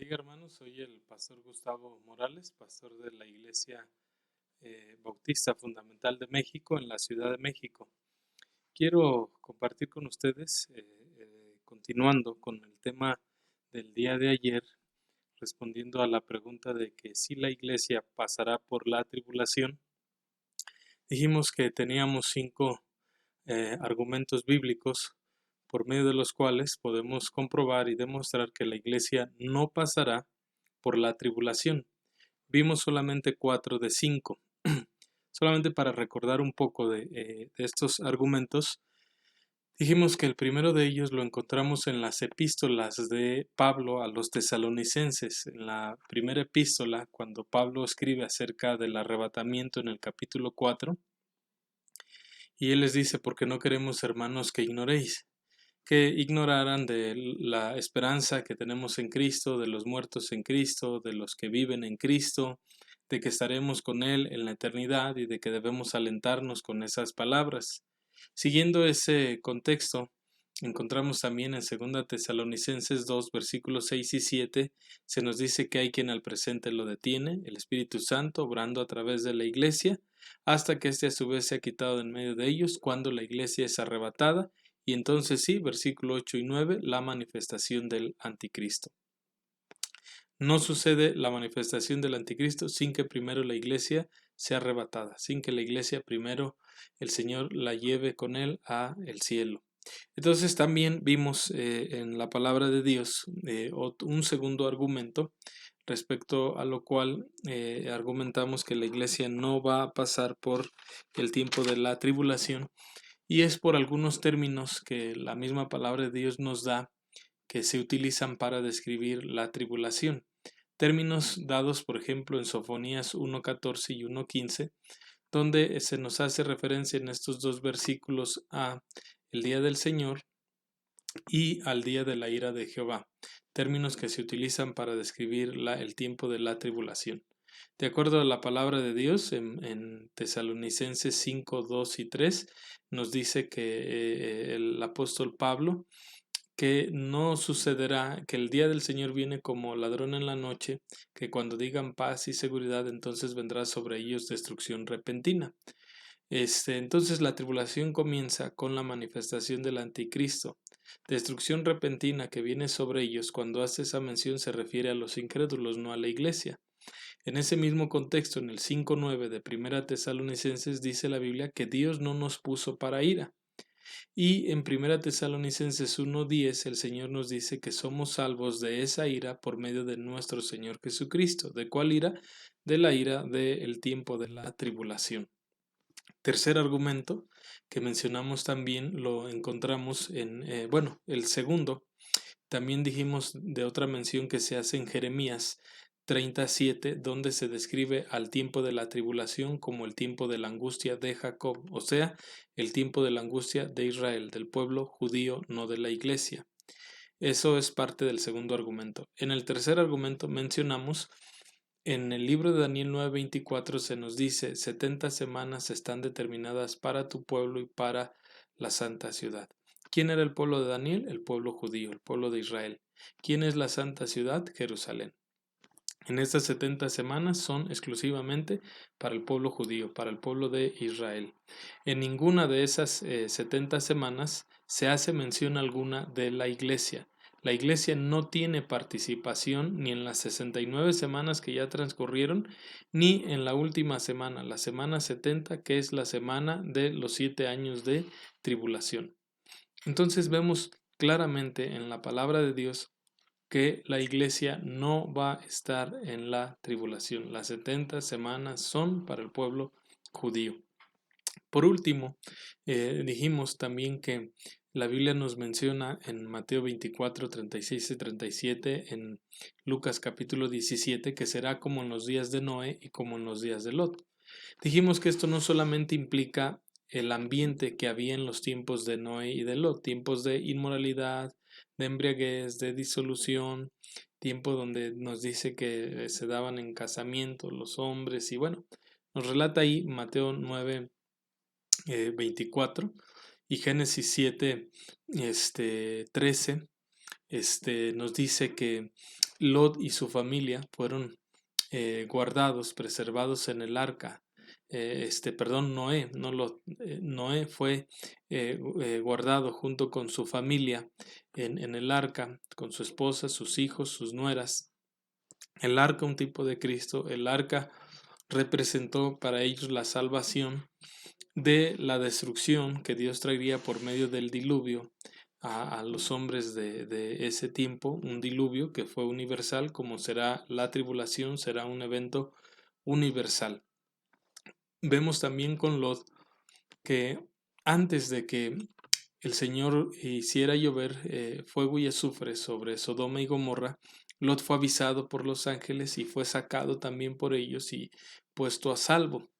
bendiga, hermanos. Soy el pastor Gustavo Morales, pastor de la Iglesia Bautista Fundamental de México en la Ciudad de México. Quiero compartir con ustedes, continuando con el tema del día de ayer, respondiendo a la pregunta de que si la Iglesia pasará por la tribulación. Dijimos que teníamos 5 argumentos bíblicos por medio de los cuales podemos comprobar y demostrar que la Iglesia no pasará por la tribulación. Vimos solamente 4 de 5. Solamente para recordar un poco de estos argumentos, dijimos que el primero de ellos lo encontramos en las epístolas de Pablo a los tesalonicenses. En la primera epístola, cuando Pablo escribe acerca del arrebatamiento en el capítulo 4, y él les dice: porque no queremos, hermanos, que ignoréis, que ignoraran de la esperanza que tenemos en Cristo, de los muertos en Cristo, de los que viven en Cristo, de que estaremos con Él en la eternidad y de que debemos alentarnos con esas palabras. Siguiendo ese contexto, encontramos también en 2 Tesalonicenses 2, versículos 6 y 7, se nos dice que hay quien al presente lo detiene, el Espíritu Santo, obrando a través de la Iglesia, hasta que éste a su vez sea quitado de en medio de ellos, cuando la Iglesia es arrebatada, y entonces sí, versículo 8 y 9, la manifestación del anticristo. No sucede la manifestación del anticristo sin que primero la iglesia sea arrebatada, sin que la iglesia primero el Señor la lleve con él a el cielo. Entonces también vimos en la palabra de Dios un segundo argumento respecto a lo cual argumentamos que la iglesia no va a pasar por el tiempo de la tribulación, y es por algunos términos que la misma palabra de Dios nos da que se utilizan para describir la tribulación. Términos dados, por ejemplo, en Sofonías 1.14 y 1.15, donde se nos hace referencia en estos dos versículos a el día del Señor y al día de la ira de Jehová, términos que se utilizan para describir el tiempo de la tribulación. De acuerdo a la palabra de Dios, en Tesalonicenses 5, 2 y 3, nos dice que el apóstol Pablo, que no sucederá, que el día del Señor viene como ladrón en la noche, que cuando digan paz y seguridad, entonces vendrá sobre ellos destrucción repentina. Entonces la tribulación comienza con la manifestación del anticristo. Destrucción repentina que viene sobre ellos, cuando hace esa mención, se refiere a los incrédulos, no a la iglesia. En ese mismo contexto, en el 5.9 de 1 Tesalonicenses, dice la Biblia que Dios no nos puso para ira. Y en 1 Tesalonicenses 1.10 el Señor nos dice que somos salvos de esa ira por medio de nuestro Señor Jesucristo. ¿De cuál ira? De la ira del tiempo de la tribulación. Tercer argumento que mencionamos también lo encontramos en, el segundo, también dijimos de otra mención que se hace en Jeremías 37, donde se describe al tiempo de la tribulación como el tiempo de la angustia de Jacob, o sea, el tiempo de la angustia de Israel, del pueblo judío, no de la iglesia. Eso es parte del segundo argumento. En el tercer argumento mencionamos, en el libro de Daniel 9:24 se nos dice: 70 semanas están determinadas para tu pueblo y para la santa ciudad. ¿Quién era el pueblo de Daniel? El pueblo judío, el pueblo de Israel. ¿Quién es la santa ciudad? Jerusalén. En estas 70 semanas son exclusivamente para el pueblo judío, para el pueblo de Israel. En ninguna de esas 70 semanas se hace mención alguna de la iglesia. La iglesia no tiene participación ni en las 69 semanas que ya transcurrieron, ni en la última semana, la semana 70, que es la semana de los 7 años de tribulación. Entonces vemos claramente en la palabra de Dios que la iglesia no va a estar en la tribulación. Las 70 semanas son para el pueblo judío. Por último, dijimos también que la Biblia nos menciona en Mateo 24, 36 y 37, en Lucas capítulo 17, que será como en los días de Noé y como en los días de Lot. Dijimos que esto no solamente implica el ambiente que había en los tiempos de Noé y de Lot, tiempos de inmoralidad, de embriaguez, de disolución, tiempo donde nos dice que se daban en casamiento los hombres, y bueno, nos relata ahí Mateo 9, 24 y Génesis 7, 13, nos dice que Lot y su familia fueron guardados, preservados en el arca. Noé, no Lot, Noé fue guardado junto con su familia en el arca, con su esposa, sus hijos, sus nueras. El arca, un tipo de Cristo, el arca representó para ellos la salvación de la destrucción que Dios traería por medio del diluvio a los hombres de ese tiempo, un diluvio que fue universal, como será la tribulación, será un evento universal. Vemos también con Lot que antes de que el Señor hiciera llover fuego y azufre sobre Sodoma y Gomorra, Lot fue avisado por los ángeles y fue sacado también por ellos y puesto a salvo.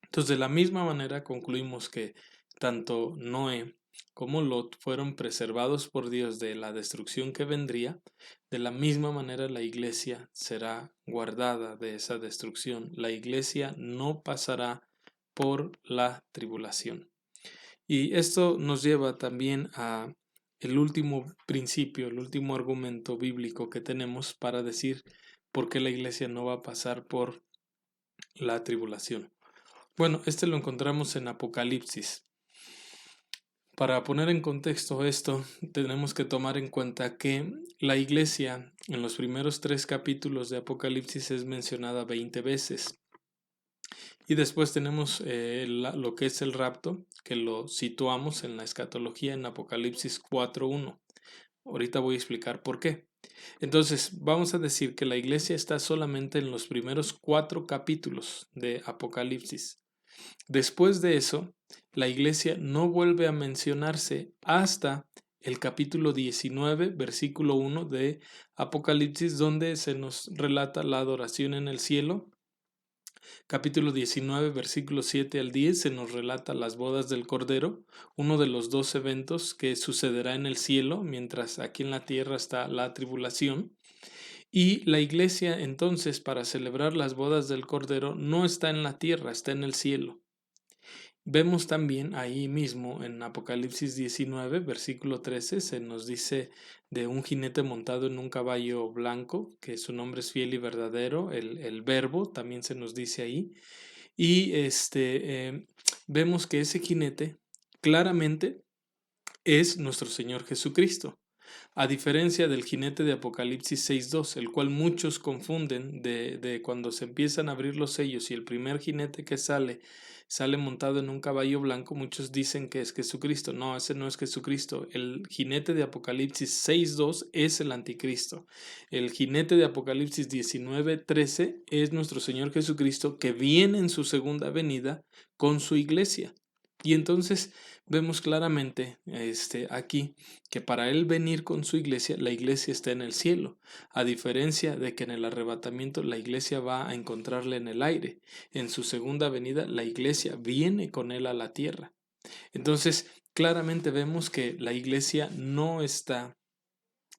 Entonces, de la misma manera concluimos que tanto Noé como Lot fueron preservados por Dios de la destrucción que vendría. De la misma manera la iglesia será guardada de esa destrucción. La iglesia no pasará por la tribulación. Y esto nos lleva también a el último principio, el último argumento bíblico que tenemos para decir por qué la iglesia no va a pasar por la tribulación. Bueno, lo encontramos en Apocalipsis. Para poner en contexto esto, tenemos que tomar en cuenta que la iglesia en los primeros 3 capítulos de Apocalipsis es mencionada 20 veces. Y después tenemos lo que es el rapto, que lo situamos en la escatología en Apocalipsis 4:1. Ahorita voy a explicar por qué. Entonces, vamos a decir que la iglesia está solamente en los primeros 4 capítulos de Apocalipsis. Después de eso, la iglesia no vuelve a mencionarse hasta el capítulo 19, versículo 1 de Apocalipsis, donde se nos relata la adoración en el cielo. Capítulo 19, versículo 7 al 10, se nos relata las bodas del Cordero, uno de los 2 eventos que sucederá en el cielo, mientras aquí en la tierra está la tribulación. Y la iglesia entonces, para celebrar las bodas del Cordero, no está en la tierra, está en el cielo. Vemos también ahí mismo en Apocalipsis 19, versículo 13, se nos dice de un jinete montado en un caballo blanco, que su nombre es fiel y verdadero, el verbo también se nos dice ahí. Y vemos que ese jinete claramente es nuestro Señor Jesucristo. A diferencia del jinete de Apocalipsis 6.2, el cual muchos confunden de cuando se empiezan a abrir los sellos y el primer jinete que sale montado en un caballo blanco, muchos dicen que es Jesucristo. No, ese no es Jesucristo. El jinete de Apocalipsis 6.2 es el anticristo. El jinete de Apocalipsis 19.13 es nuestro Señor Jesucristo que viene en su segunda venida con su iglesia. Y entonces vemos claramente aquí que para Él venir con su iglesia, la iglesia está en el cielo, a diferencia de que en el arrebatamiento la iglesia va a encontrarle en el aire. En su segunda venida, la iglesia viene con Él a la tierra. Entonces, claramente vemos que la iglesia no está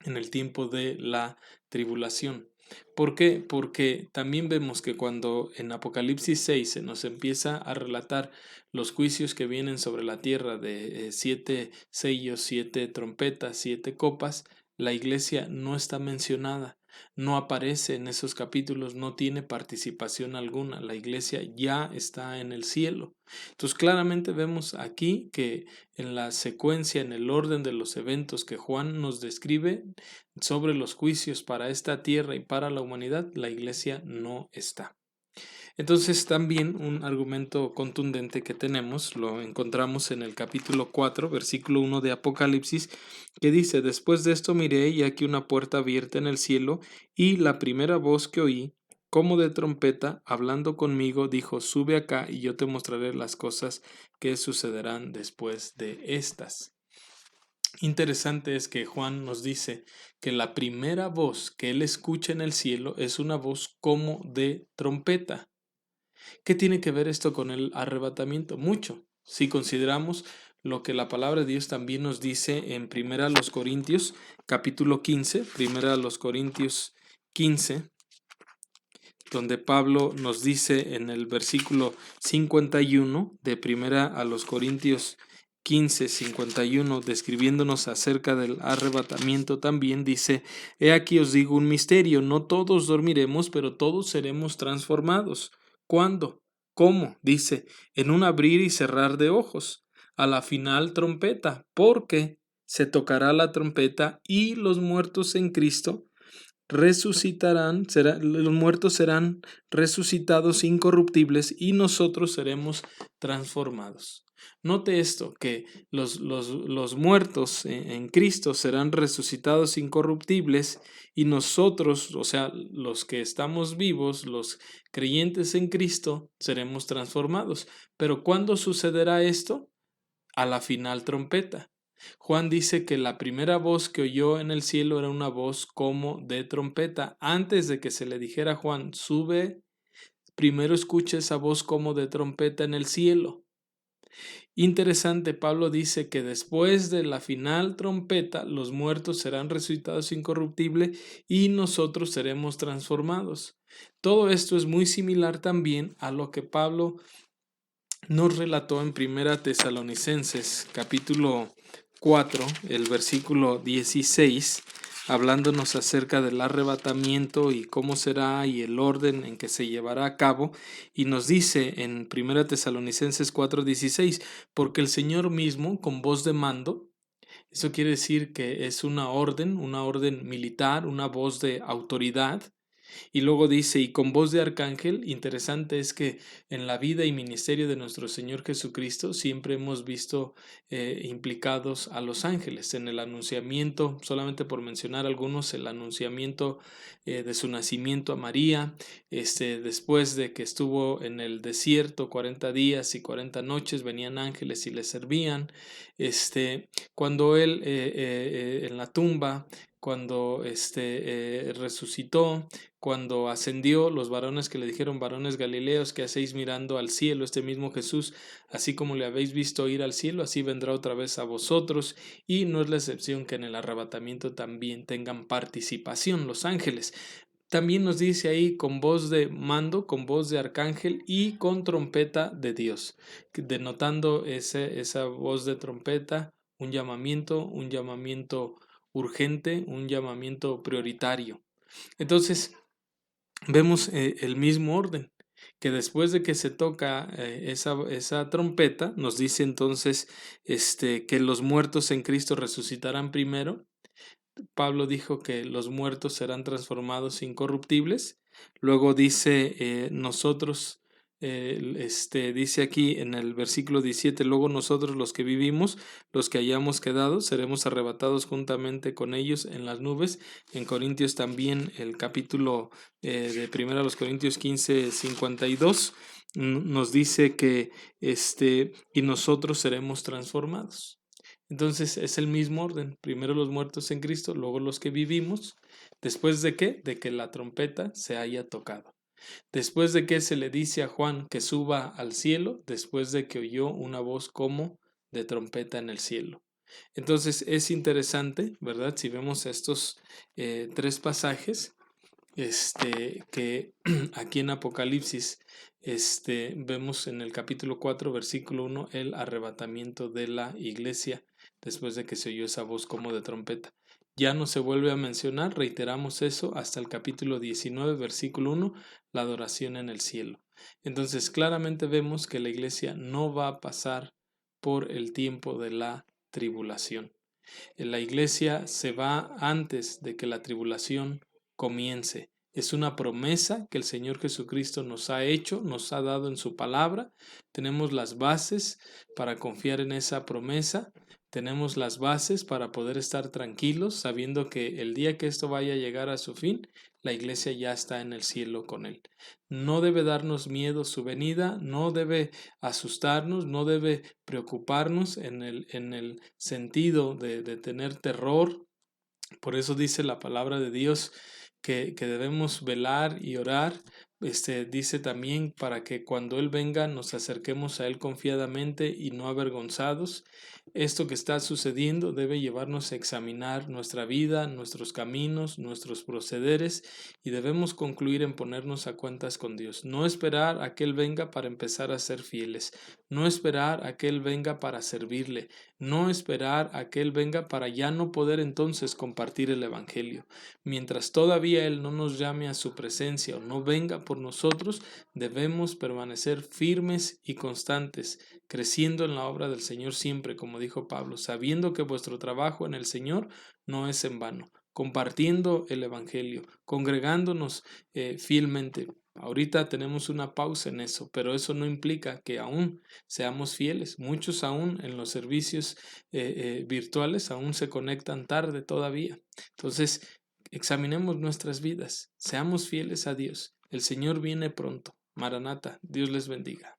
en el tiempo de la tribulación. ¿Por qué? Porque también vemos que cuando en Apocalipsis 6 se nos empieza a relatar los juicios que vienen sobre la tierra de 7 sellos, 7 trompetas, 7 copas, la iglesia no está mencionada, no aparece en esos capítulos, no tiene participación alguna, la iglesia ya está en el cielo. Entonces claramente vemos aquí que en la secuencia, en el orden de los eventos que Juan nos describe sobre los juicios para esta tierra y para la humanidad, la iglesia no está. Entonces también un argumento contundente que tenemos lo encontramos en el capítulo 4, versículo 1 de Apocalipsis, que dice: después de esto miré y aquí una puerta abierta en el cielo, y la primera voz que oí, como de trompeta, hablando conmigo, dijo: sube acá y yo te mostraré las cosas que sucederán después de estas. Interesante es que Juan nos dice que la primera voz que él escucha en el cielo es una voz como de trompeta. ¿Qué tiene que ver esto con el arrebatamiento? Mucho. Si consideramos lo que la palabra de Dios también nos dice en 1 Corintios, capítulo 15, 1 Corintios 15, donde Pablo nos dice en el versículo 51 de 1 Corintios 15:51, describiéndonos acerca del arrebatamiento, también dice: He aquí os digo un misterio, no todos dormiremos, pero todos seremos transformados. ¿Cuándo? ¿Cómo? Dice: en un abrir y cerrar de ojos, a la final trompeta, porque se tocará la trompeta y los muertos en Cristo resucitarán, los muertos serán resucitados incorruptibles y nosotros seremos transformados. Note esto, que los muertos en Cristo serán resucitados incorruptibles y nosotros, o sea, los que estamos vivos, los creyentes en Cristo, seremos transformados. Pero ¿cuándo sucederá esto? A la final trompeta. Juan dice que la primera voz que oyó en el cielo era una voz como de trompeta. Antes de que se le dijera a Juan, sube, primero escucha esa voz como de trompeta en el cielo. Interesante, Pablo dice que después de la final trompeta, los muertos serán resucitados incorruptibles y nosotros seremos transformados. Todo esto es muy similar también a lo que Pablo nos relató en Primera Tesalonicenses, capítulo 4, el versículo 16, hablándonos acerca del arrebatamiento y cómo será y el orden en que se llevará a cabo, y nos dice en Primera Tesalonicenses 4:16, porque el Señor mismo, con voz de mando, eso quiere decir que es una orden militar, una voz de autoridad. Y luego dice, y con voz de arcángel. Interesante es que en la vida y ministerio de nuestro Señor Jesucristo siempre hemos visto implicados a los ángeles. En el anunciamiento, solamente por mencionar algunos, el anunciamiento de su nacimiento a María, después de que estuvo en el desierto 40 días y 40 noches, venían ángeles y le servían. Cuando él en la tumba, cuando resucitó, cuando ascendió, los varones que le dijeron: varones galileos, ¿qué hacéis mirando al cielo? Este mismo Jesús, así como le habéis visto ir al cielo, así vendrá otra vez a vosotros. Y no es la excepción que en el arrebatamiento también tengan participación los ángeles. También nos dice ahí, con voz de mando, con voz de arcángel y con trompeta de Dios, denotando esa voz de trompeta, un llamamiento urgente, un llamamiento prioritario. Entonces, vemos el mismo orden, que después de que se toca esa trompeta, nos dice entonces que los muertos en Cristo resucitarán primero. Pablo dijo que los muertos serán transformados incorruptibles. Luego dice nosotros, dice aquí en el versículo 17, luego nosotros los que vivimos, los que hayamos quedado, seremos arrebatados juntamente con ellos en las nubes. En Corintios también, el capítulo de 1 Corintios 15:52, nos dice que y nosotros seremos transformados. Entonces es el mismo orden, primero los muertos en Cristo, luego los que vivimos. ¿Después de qué? De que la trompeta se haya tocado. Después de que se le dice a Juan que suba al cielo, después de que oyó una voz como de trompeta en el cielo. Entonces es interesante, ¿verdad? Si vemos estos tres pasajes, que aquí en Apocalipsis vemos en el capítulo 4, versículo 1, el arrebatamiento de la iglesia después de que se oyó esa voz como de trompeta. Ya no se vuelve a mencionar, reiteramos eso, hasta el capítulo 19, versículo 1, la adoración en el cielo. Entonces claramente vemos que la iglesia no va a pasar por el tiempo de la tribulación. La iglesia se va antes de que la tribulación comience. Es una promesa que el Señor Jesucristo nos ha hecho, nos ha dado en su palabra. Tenemos las bases para confiar en esa promesa. Tenemos las bases para poder estar tranquilos, sabiendo que el día que esto vaya a llegar a su fin, la iglesia ya está en el cielo con Él. No debe darnos miedo su venida, no debe asustarnos, no debe preocuparnos en el sentido de tener terror. Por eso dice la palabra de Dios que debemos velar y orar dice también para que cuando Él venga nos acerquemos a Él confiadamente y no avergonzados. Esto que está sucediendo debe llevarnos a examinar nuestra vida, nuestros caminos, nuestros procederes y debemos concluir en ponernos a cuentas con Dios. No esperar a que Él venga para empezar a ser fieles, no esperar a que Él venga para servirle, no esperar a que Él venga para ya no poder entonces compartir el Evangelio. Mientras todavía Él no nos llame a su presencia o no venga por nosotros, debemos permanecer firmes y constantes, creciendo en la obra del Señor siempre, como dijo Pablo, sabiendo que vuestro trabajo en el Señor no es en vano, compartiendo el Evangelio, congregándonos fielmente. Ahorita tenemos una pausa en eso, pero eso no implica que aún seamos fieles. Muchos aún en los servicios virtuales aún se conectan tarde todavía. Entonces, examinemos nuestras vidas, seamos fieles a Dios. El Señor viene pronto. Maranata, Dios les bendiga.